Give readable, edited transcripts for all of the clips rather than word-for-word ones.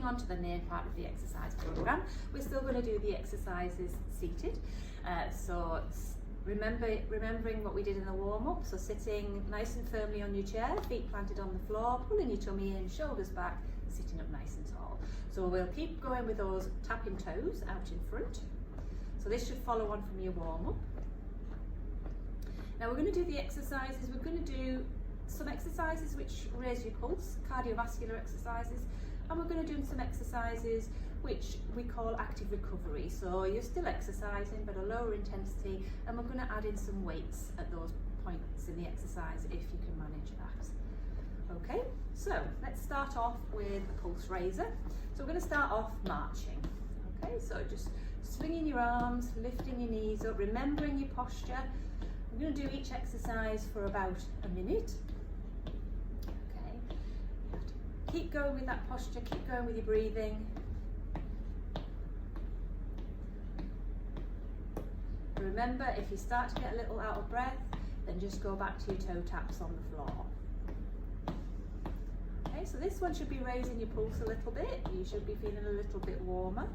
on to the main part of the exercise program. We're still going to do the exercises seated. Remembering what we did in the warm-up, so sitting nice and firmly on your chair, feet planted on the floor, pulling your tummy in, shoulders back, sitting up nice and tall. So we'll keep going with those tapping toes out in front. So this should follow on from your warm-up. Now we're going to do the exercises. We're going to do some exercises which raise your pulse, cardiovascular exercises, and we're going to do some exercises which we call active recovery. So you're still exercising but a lower intensity, and we're going to add in some weights at those points in the exercise if you can manage that. Okay, so let's start off with a pulse raiser. So we're going to start off marching. Okay, so just swinging your arms, lifting your knees up, remembering your posture. We're going to do each exercise for about a minute. Okay, you have to keep going with that posture, keep going with your breathing. Remember, if you start to get a little out of breath, then just go back to your toe taps on the floor. Okay, so this one should be raising your pulse a little bit. You should be feeling a little bit warmer.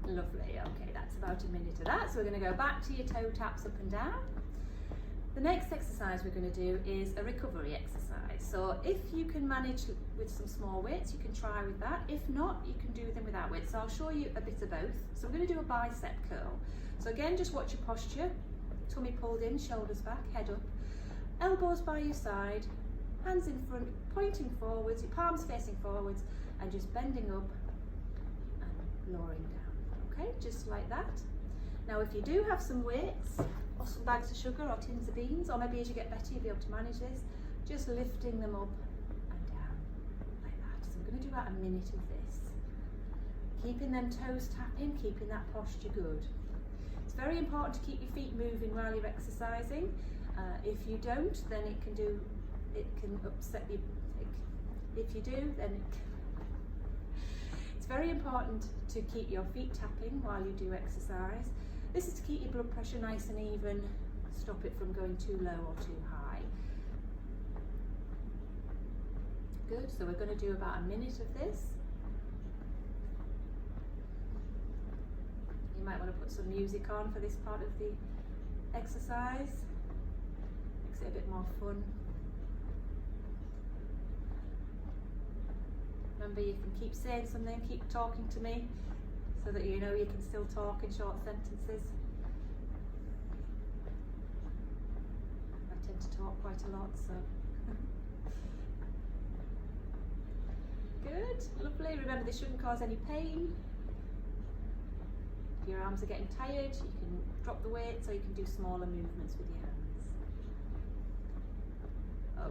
Lovely, okay, that's about a minute of that. So we're going to go back to your toe taps up and down. The next exercise we're going to do is a recovery exercise. So if you can manage with some small weights, you can try with that. If not, you can do them without weights. So I'll show you a bit of both. So we're going to do a bicep curl. So again, just watch your posture. Tummy pulled in, shoulders back, head up. Elbows by your side, hands in front, pointing forwards, your palms facing forwards, and just bending up and lowering down. Okay, just like that. Now if you do have some weights or some bags of sugar or tins of beans, or maybe as you get better you'll be able to manage this, just lifting them up and down like that. So we're going to do about a minute of this. Keeping them toes tapping, keeping that posture good. It's very important to keep your feet moving while you're exercising. If you don't, then it can upset you. If you do, then it's very important to keep your feet tapping while you do exercise. This is to keep your blood pressure nice and even, stop it from going too low or too high. Good, so we're going to do about a minute of this. You might want to put some music on for this part of the exercise. Makes it a bit more fun. Remember, you can keep saying something, keep talking to me, so that you know you can still talk in short sentences. I tend to talk quite a lot, so. Good, lovely. Remember, this shouldn't cause any pain. If your arms are getting tired, you can drop the weights, or you can do smaller movements with your hands.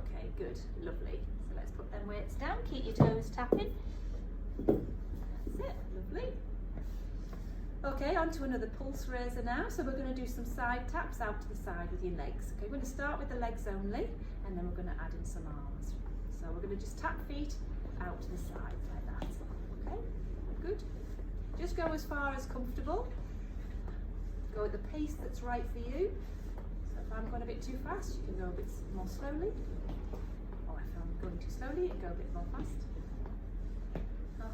Okay, good, lovely. So let's put them weights down, keep your toes tapping. That's it, lovely. Okay, on to another pulse raiser now. So we're going to do some side taps out to the side with your legs. Okay, we're going to start with the legs only, and then we're going to add in some arms. So we're going to just tap feet out to the side like that. Okay, good. Just go as far as comfortable. Go at the pace that's right for you. So if I'm going a bit too fast, you can go a bit more slowly. Or if I'm going too slowly, you can go a bit more fast.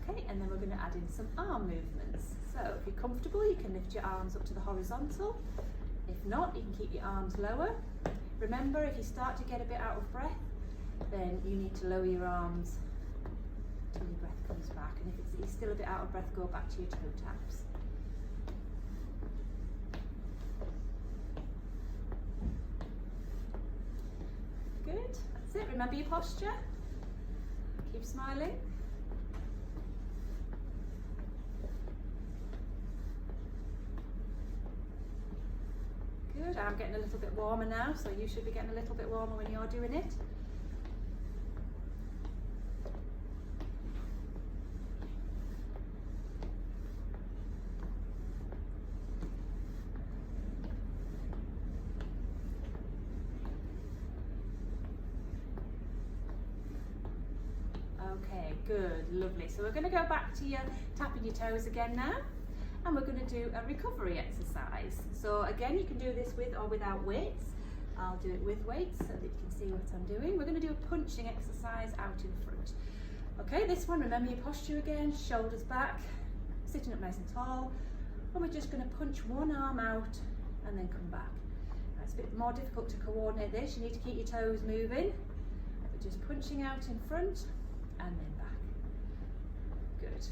Okay, and then we're going to add in some arm movements. So if you're comfortable, you can lift your arms up to the horizontal. If not, you can keep your arms lower. Remember, if you start to get a bit out of breath, then you need to lower your arms till your breath comes back. And if you're still a bit out of breath, go back to your toe taps. Good, that's it. Remember your posture. Keep smiling. Good, I'm getting a little bit warmer now, so you should be getting a little bit warmer when you're doing it. good, lovely. So we're going to go back to your tapping your toes again now, and we're going to do a recovery exercise. So again, you can do this with or without weights. I'll do it with weights so that you can see what I'm doing. We're going to do a punching exercise out in front. Okay, this one, remember your posture again, shoulders back, sitting up nice and tall, and we're just going to punch one arm out and then come back. Now, it's a bit more difficult to coordinate this. You need to keep your toes moving. We're just punching out in front and then back. Good.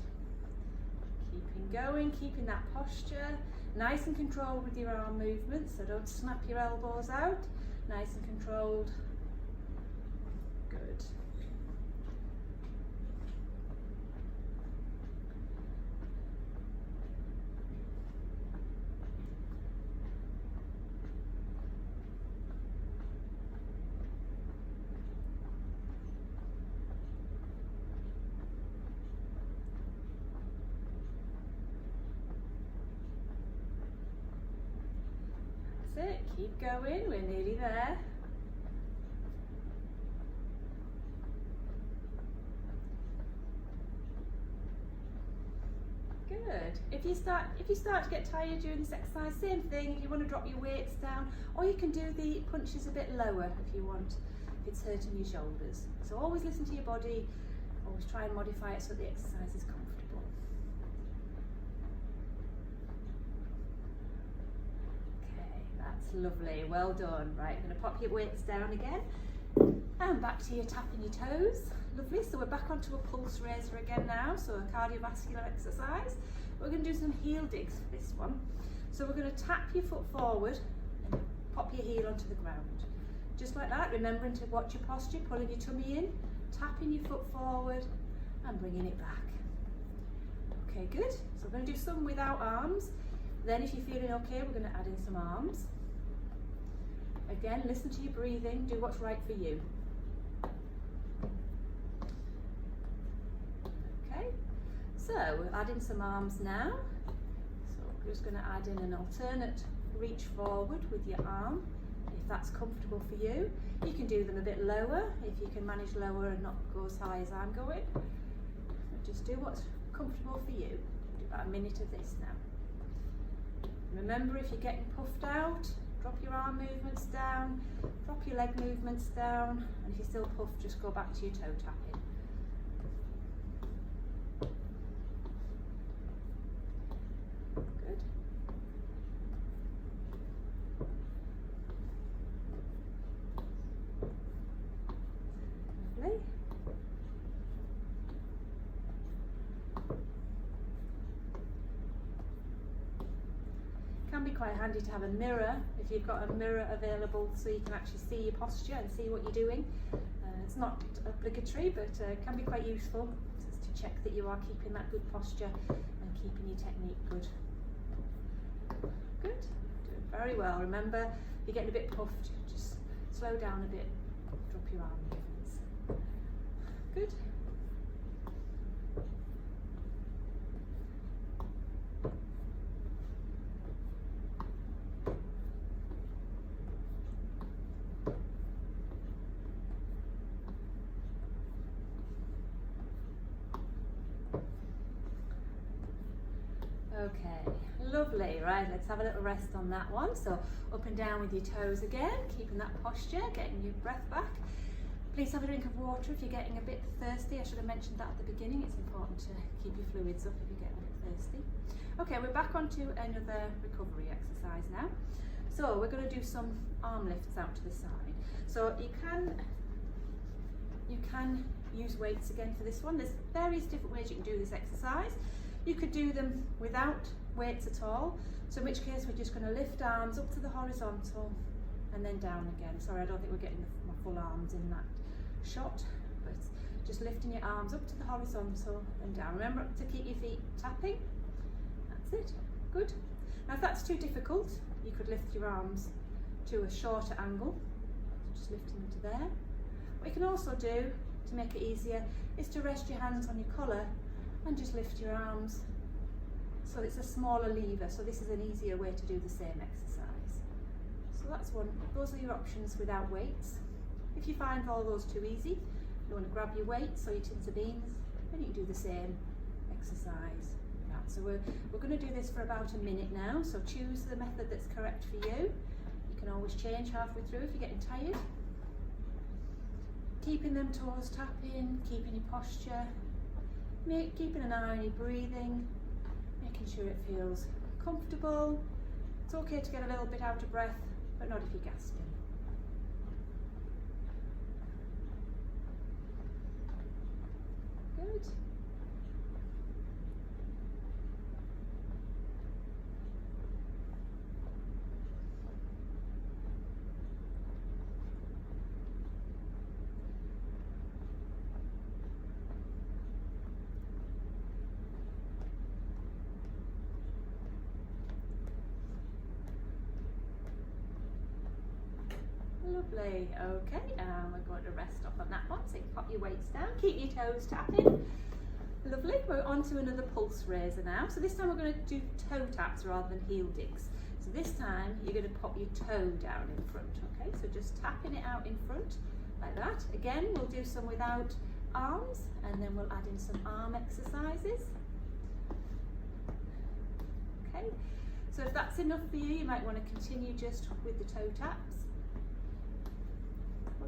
Keeping going, keeping that posture nice and controlled with your arm movements, so don't snap your elbows out. Nice and controlled. Good. That's it, keep going, we're nearly there. Good. If you start to get tired during this exercise, same thing, if you want to drop your weights down, or you can do the punches a bit lower if you want, if it's hurting your shoulders. So always listen to your body, always try and modify it so the exercise is comfortable. Okay, that's lovely, well done. Right, I'm going to pop your weights down again, and back to your tapping your toes. Lovely, so we're back onto a pulse raiser again now, so a cardiovascular exercise. We're going to do some heel digs for this one. So we're going to tap your foot forward and pop your heel onto the ground. Just like that, remembering to watch your posture, pulling your tummy in, tapping your foot forward and bringing it back. Okay, good. So we're going to do some without arms. Then if you're feeling okay, we're going to add in some arms. Again, listen to your breathing, do what's right for you. So we'll add in some arms now. So we're just going to add in an alternate reach forward with your arm, if that's comfortable for you. You can do them a bit lower, if you can manage lower and not go as high as I'm going. Just do what's comfortable for you. Do about a minute of this now. Remember, if you're getting puffed out, drop your arm movements down, drop your leg movements down, and if you're still puffed, just go back to your toe tapping. Can be quite handy to have a mirror if you've got a mirror available so you can actually see your posture and see what you're doing. It's not obligatory, but can be quite useful just to check that you are keeping that good posture and keeping your technique good. Good, doing very well. Remember, if you're getting a bit puffed, just slow down a bit, drop your arm movements. Good. Okay, lovely. Right, let's have a little rest on that one. So up and down with your toes again, keeping that posture, getting your breath back. Please have a drink of water if you're getting a bit thirsty. I should have mentioned that at the beginning. It's important to keep your fluids up if you're getting a bit thirsty. Okay, we're back onto another recovery exercise now. So we're going to do some arm lifts out to the side. So you can use weights again for this one. There's various different ways you can do this exercise. You could do them without weights at all, so in which case we're just going to lift arms up to the horizontal and then down again. Sorry, I don't think we're getting my full arms in that shot, but just lifting your arms up to the horizontal and down. Remember to keep your feet tapping. That's it. Good. Now if that's too difficult, you could lift your arms to a shorter angle, just lifting them to there. What you can also do to make it easier is to rest your hands on your collar and just lift your arms. So it's a smaller lever, so this is an easier way to do the same exercise. So that's one. Those are your options without weights. If you find all those too easy, you want to grab your weights or your tins of beans and you can do the same exercise. So we're going to do this for about a minute now, so choose the method that's correct for you. You can always change halfway through if you're getting tired. Keeping them toes tapping, keeping your posture, keeping an eye on your breathing, making sure it feels comfortable. It's okay to get a little bit out of breath, but not if you're gasping. Good. Lovely, okay, and we're going to rest off on that one, so you can pop your weights down, keep your toes tapping. Lovely, we're on to another pulse raiser now. So this time we're going to do toe taps rather than heel digs. So this time you're going to pop your toe down in front, okay? So just tapping it out in front, like that. Again, we'll do some without arms, and then we'll add in some arm exercises. Okay, so if that's enough for you, you might want to continue just with the toe taps.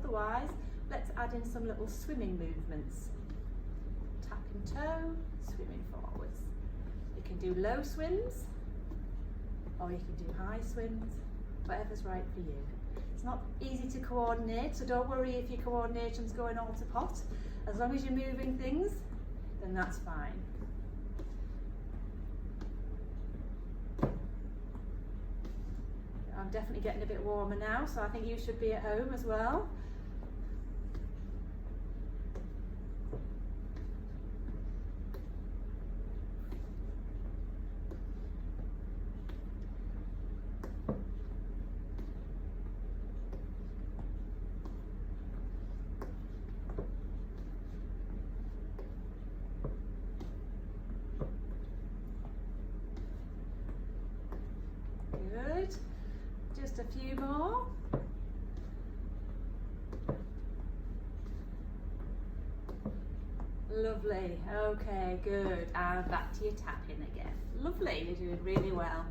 Otherwise, let's add in some little swimming movements. Tapping toe, swimming forwards. You can do low swims, or you can do high swims, whatever's right for you. It's not easy to coordinate, so don't worry if your coordination's going all to pot. As long as you're moving things, then that's fine. I'm definitely getting a bit warmer now, so I think you should be at home as well. Good. Just a few more. Lovely. Okay, good. And back to your tapping again. Lovely. You're doing really well.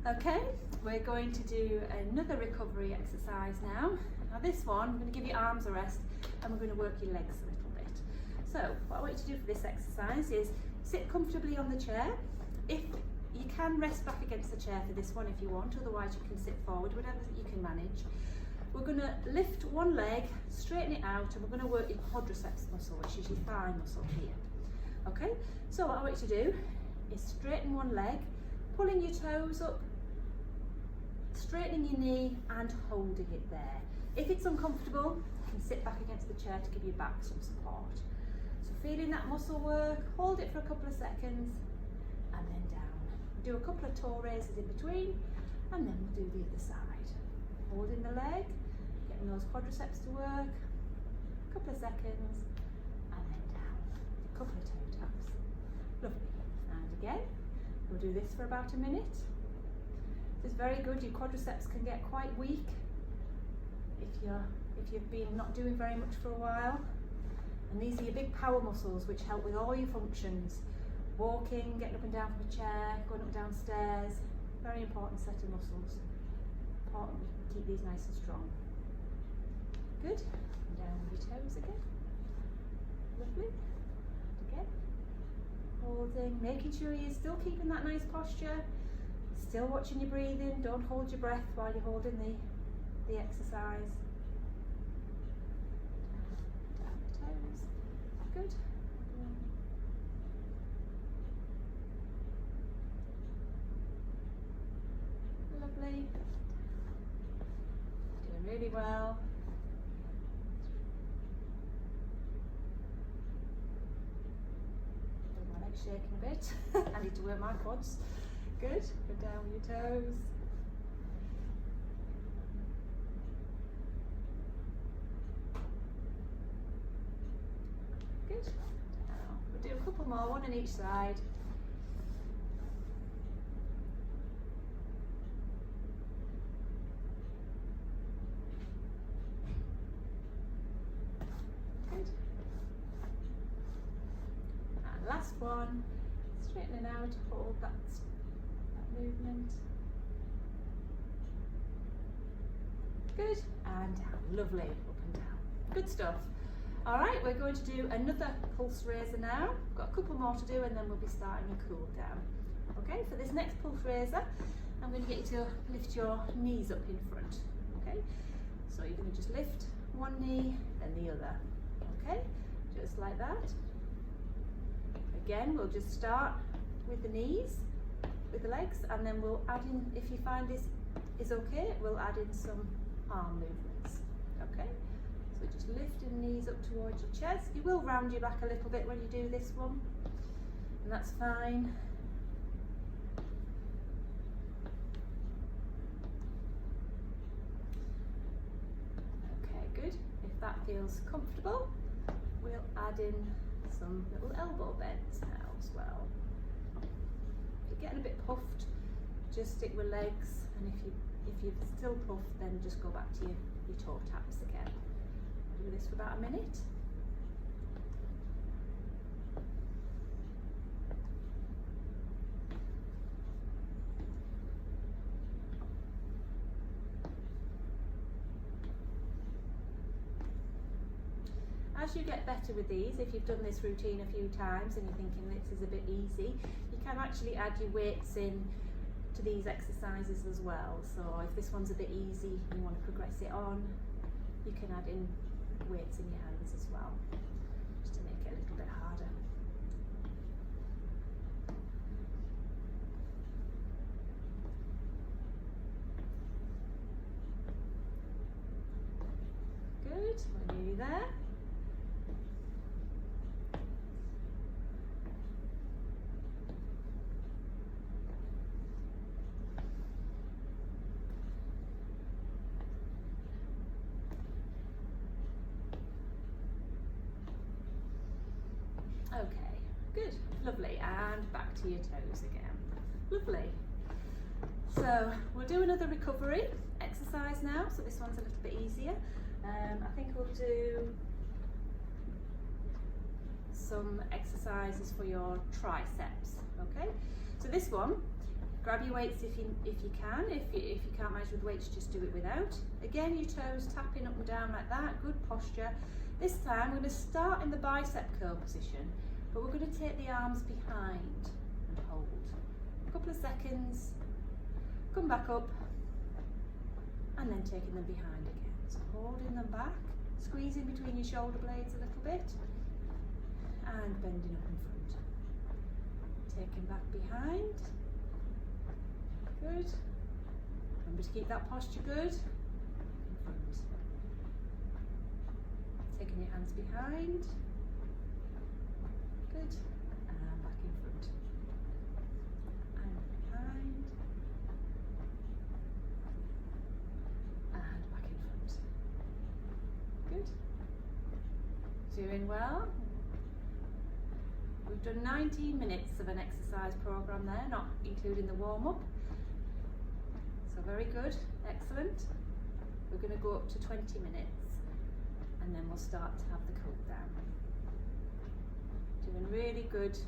Okay, we're going to do another recovery exercise now. Now this one, I'm going to give your arms a rest and we're going to work your legs a little bit. So what I want you to do for this exercise is sit comfortably on the chair. If you can rest back against the chair for this one if you want, otherwise you can sit forward, whatever you can manage. We're going to lift one leg, straighten it out, and we're going to work your quadriceps muscle, which is your thigh muscle here. Okay, so what I want you to do is straighten one leg, pulling your toes up, straightening your knee and holding it there. If it's uncomfortable, you can sit back against the chair to give your back some support. So feeling that muscle work, hold it for a couple of seconds and then down. Do a couple of toe raises in between and then we'll do the other side. Holding the leg, getting those quadriceps to work, a couple of seconds and then down. A couple of toe taps. Lovely. And again, we'll do this for about a minute. This is very good. Your quadriceps can get quite weak if you've been not doing very much for a while. And these are your big power muscles which help with all your functions. Walking, getting up and down from a chair, going up and down stairs. Very important set of muscles. Important we keep these nice and strong. Good. And down with your toes again. Lovely. Again. Holding, making sure you're still keeping that nice posture. Still watching your breathing. Don't hold your breath while you're holding the exercise. Down the toes. Good. Lovely. Doing really well. My leg's shaking a bit. I need to work my quads. Good. Go down with your toes. Good. Down. We'll do a couple more, one on each side. straightening out, hold that movement. Good, and down, lovely, up and down. Good stuff. All right, we're going to do another pulse raiser now. Got a couple more to do and then we'll be starting a cool down. Okay, for this next pulse raiser, I'm going to get you to lift your knees up in front. Okay, so you're going to just lift one knee, then the other. Okay, just like that. Again, we'll just start with the knees, with the legs, and then we'll add in, if you find this is okay, we'll add in some arm movements. Okay, so just lifting knees up towards your chest. You will round your back a little bit when you do this one, and that's fine. Okay, good. If that feels comfortable, we'll add in some little elbow bends now as well. If you're getting a bit puffed, just stick with legs, and if you're still puffed, then just go back to your toe taps again. Do this for about a minute. As you get better with these, if you've done this routine a few times and you're thinking this is a bit easy, you can actually add your weights in to these exercises as well. So if this one's a bit easy and you want to progress it on, you can add in weights in your hands as well, just to make it a little bit harder. Good, we're nearly there. Okay, good, lovely, and back to your toes again. Lovely. So we'll do another recovery exercise now, so this one's a little bit easier. I think we'll do some exercises for your triceps, okay? So this one, grab your weights if you can. If you can't manage with weights, just do it without. Again, your toes tapping up and down like that, good posture. This time we're going to start in the bicep curl position, but we're going to take the arms behind and hold. A couple of seconds, come back up, and then taking them behind again. So holding them back, squeezing between your shoulder blades a little bit, and bending up in front. Taking back behind. Good. Remember to keep that posture good. In front. Taking your hands behind. Good. And back in front. And behind. And back in front. Good. Doing well. We've done 19 minutes of an exercise program there, not including the warm-up. So very good, excellent. We're going to go up to 20 minutes and then we'll start to have the cool down. Doing really good.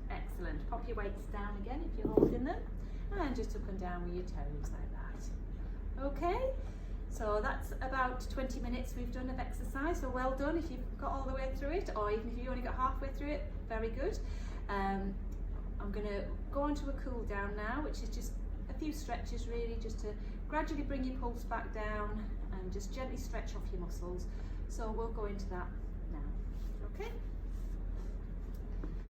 Excellent. Pop your weights down again if you're holding them, and just up and down with your toes like that. Okay, so that's about 20 minutes we've done of exercise, so well done if you've got all the way through it, or even if you only got halfway through it, very good. I'm going to go on to a cool down now, which is just a few stretches really, just to gradually bring your pulse back down and just gently stretch off your muscles. So we'll go into that now. Okay.